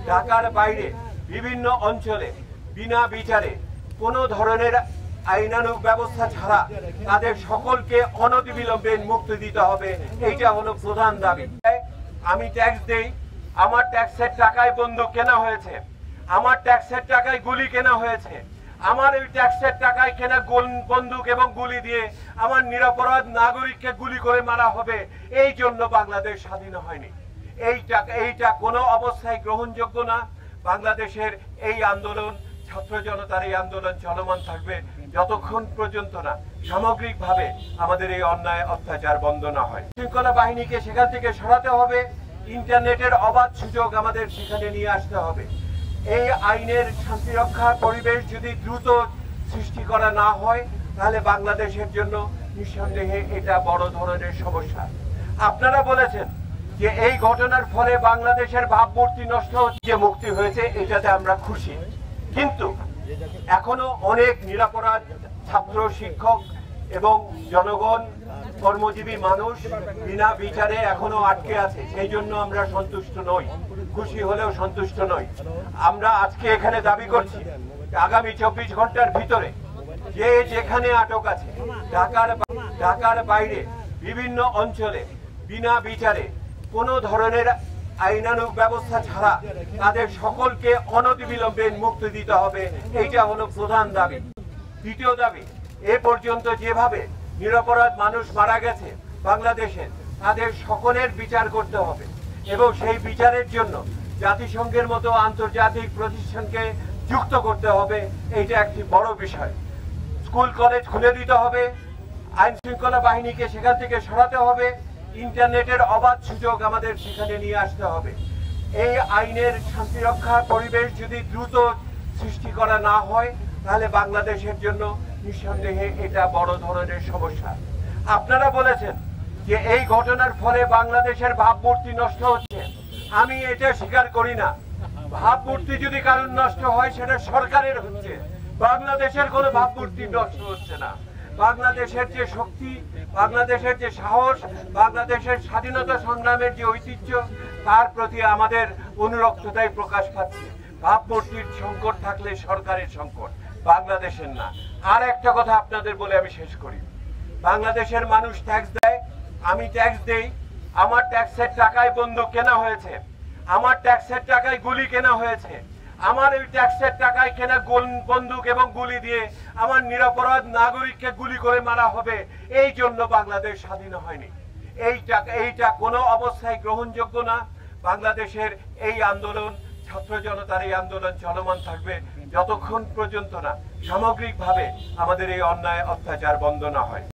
ঢাকার বাইরে বিভিন্ন অঞ্চলে বিনা বিচারে কোনো ধরনের আইনানুগ ব্যবস্থা ছাড়া তাদের সকলকে অনতিবিলম্বে মুক্তি দিতে হবে। এইটা হলো প্রধান দাবি। আমি ট্যাক্স দেই, আমার ট্যাক্সের টাকায় বন্দুক কেনা হয়েছে, আমার ট্যাক্সের টাকায় গুলি কেনা হয়েছে, আমার এই ট্যাক্সের টাকায় কেনা বন্দুক এবং গুলি দিয়ে আমার নিরপরাধ নাগরিককে গুলি করে মারা হবে। এই জন্য বাংলাদেশ স্বাধীন হয়নি। এইটা কোনো অবস্থায় গ্রহণযোগ্য না। বাংলাদেশের এই আন্দোলন, ছাত্র জনতার এই আন্দোলন চলমান থাকবে যতক্ষণ পর্যন্ত না সামগ্রিকভাবে আমাদের এই অন্যায় অত্যাচার বন্ধ না হয়। শৃঙ্খলা বাহিনীকে সেখান থেকে সরাতে হবে। ইন্টারনেটের অবাধ সুযোগ আমাদের সেখানে নিয়ে আসতে হবে। এই আইনের শান্তিরক্ষার পরিবেশ যদি দ্রুত সৃষ্টি করা না হয় তাহলে বাংলাদেশের জন্য নিঃসন্দেহে এটা বড় ধরনের সমস্যা। আপনারা বলেছেন যে এই ঘটনার ফলে বাংলাদেশের ভাবমূর্তি নষ্ট হচ্ছে, যে মুক্তি হয়েছে এটাতে আমরা খুশি, কিন্তু এখনো অনেক নিরপরাধ ছাত্র, শিক্ষক এবং জনগণ, কর্মজীবী মানুষ বিনা বিচারে এখনো আটকে আছে। সেই জন্য আমরা সন্তুষ্ট নই, খুশি হলেও সন্তুষ্ট নই। আমরা আজকে এখানে দাবি করছি আগামী 24 ঘন্টার ভিতরে যে যেখানে আটক আছে ঢাকার বাইরে বিভিন্ন অঞ্চলে বিনা বিচারে কোনো ধরনের আইনানুগ ব্যবস্থা ছাড়া তাদের সকলকে অনতিবিলম্বে মুক্তি দিতে হবে। এইটা হলো প্রধান দাবি। দ্বিতীয় দাবি, এ পর্যন্ত যেভাবে নিরপরাধ মানুষ মারা গেছে বাংলাদেশে, তাদের সকলের বিচার করতে হবে এবং সেই বিচারের জন্য জাতিসংঘের মতো আন্তর্জাতিক প্রতিষ্ঠানকে যুক্ত করতে হবে। এইটা একটি বড় বিষয়। স্কুল কলেজ খুলে দিতে হবে, আইন শৃঙ্খলা বাহিনীকে সেখান থেকে সরাতে হবে, ইন্টারনেটের অবাধ সুযোগ আমাদের সেখানে নিয়ে আসতে হবে। এই আইনের শান্তিরক্ষার পরিবেশ যদি দ্রুত সৃষ্টি করা না হয় তাহলে বাংলাদেশের জন্য নিঃসন্দেহে এটা বড় ধরনের সমস্যা। আপনারা বলেছেন যে এই ঘটনার ফলে বাংলাদেশের ভাবমূর্তি নষ্ট হচ্ছে। আমি এটা স্বীকার করি না। ভাবমূর্তি যদি কারণ নষ্ট হয় সেটা সরকারের হচ্ছে, বাংলাদেশের কোনো ভাবমূর্তি নষ্ট হচ্ছে না। বাংলাদেশের যে শক্তি, বাংলাদেশের যে সাহস, বাংলাদেশের স্বাধীনতা সংগ্রামের যে ঐতিহ্য, তার প্রতি আমাদের অনুরক্ততাই প্রকাশ পাচ্ছে। ভাবমূর্তির সংকট থাকলে সরকারের সংকট, বাংলাদেশের না। আর একটা কথা আপনাদের বলে আমি শেষ করি। বাংলাদেশের মানুষ ট্যাক্স দেয়, আমি ট্যাক্স দেই, আমার ট্যাক্সের টাকায় বন্দুক কেনা হয়েছে, আমার ট্যাক্সের টাকায় গুলি কেনা হয়েছে, আমার এই ট্যাক্সের টাকায় কেনা বন্দুক এবং গুলি দিয়ে আমার নিরপরাধ নাগরিককে গুলি করে মারা হবে। এই জন্য বাংলাদেশ স্বাধীন হয়নি। এইটা কোনো অবস্থায় গ্রহণযোগ্য না। বাংলাদেশের এই আন্দোলন, ছাত্র জনতার এই আন্দোলন চলমান থাকবে যতক্ষণ পর্যন্ত না সামগ্রিকভাবে আমাদের এই অন্যায় অত্যাচার বন্ধ না হয়।